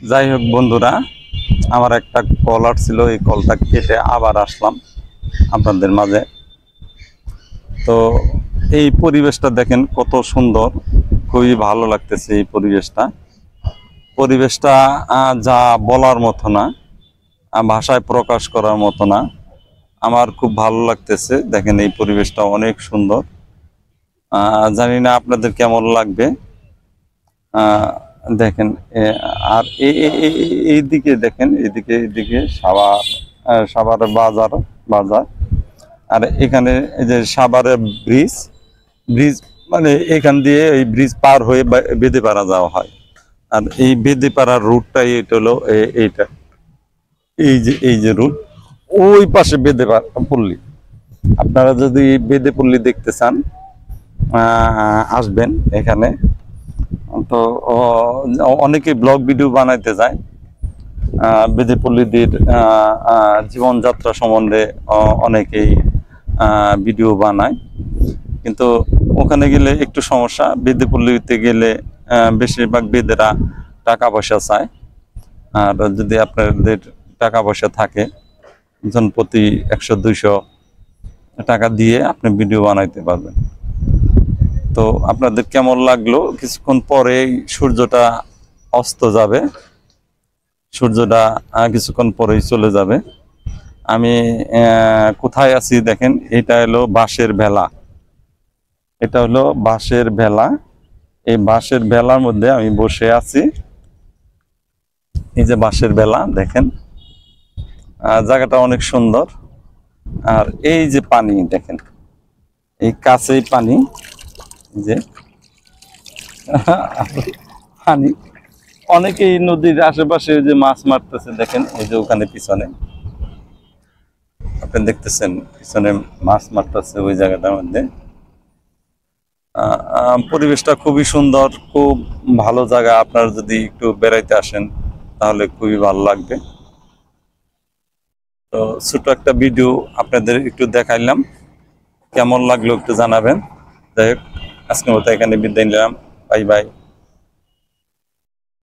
যাই হোক বন্ধুরা, আমার একটা কল আসছিল, এই কলটা কেটে আবার আসলাম আপনাদের মাঝে। তো এই পরিবেশটা দেখেন কত সুন্দর, খুবই ভালো লাগতেছে এই পরিবেশটা। পরিবেশটা যা বলার মতো না, ভাষায় প্রকাশ করার মতো না। আমার খুব ভালো লাগতেছে। দেখেন এই পরিবেশটা অনেক সুন্দর। জানি না আপনাদের কেমন লাগবে। দেখেন আর এইদিকে দেখেন, এইদিকে সাভার, সাভারের বাজার বাজার। আর এখানে এই যে সাভারের ব্রিজ, ব্রিজ মানে এখান দিয়ে এই ব্রিজ পার হয়ে বেদেপাড়া যাওয়া হয়। আর এই বেদেপাড়ার রুটটাই এটা হলো এইটা, এই যে রুট, ওই পাশে বেদেপাড়া পল্লী। আপনারা যদি বেদেপল্লী দেখতে চান, আসবেন এখানে। তো অনেকে ব্লগ ভিডিও বানাইতে যায় বেদেপল্লীদের জীবনযাত্রা সম্বন্ধে। অনেকেই ভিডিও বানায়, কিন্তু ওখানে গেলে একটু সমস্যা। বেদেপল্লীতে গেলে বেশিরভাগ বেদেরা টাকা পয়সা চায়। আর যদি আপনাদের টাকা পয়সা থাকে, জন প্রতি 100-200 টাকা দিয়ে আপনি ভিডিও বানাইতে পারবেন। তো আপনাদের কেমন লাগলো? কিছুক্ষণ পরে সূর্যটা অস্ত যাবে, সূর্যটা কিছুক্ষণ পরেই চলে যাবে। আমি কোথায় আছি দেখেন, এটা হলো বাঁশের ভেলা। এটা হলো বাঁশের ভেলা। এই বাঁশের ভেলার মধ্যে আমি বসে আছি। এই যে বাঁশের ভেলা দেখেন, জায়গাটা অনেক সুন্দর। আর এই যে পানি দেখেন, এই কাছেই পানি, যে পানি। অনেকেই নদীর আশেপাশে যে মাছ মারতেছে দেখেন, এই যে ওখানে পিছনে আপনি দেখতেছেন, পিছনে মাছ মারতেছে ওই জায়গাটার মধ্যে। পরিবেশটা খুবই সুন্দর, খুব ভালো জায়গা। আপনারা যদি একটু বেড়াইতে আসেন তাহলে খুবই ভালো লাগবে। তো ছোট একটা ভিডিও আপনাদের একটু দেখাইলাম, কেমন লাগলো একটু জানাবেন। যাই হোক, আজকের মতো এখানে বিদায় নিলাম। Bye bye.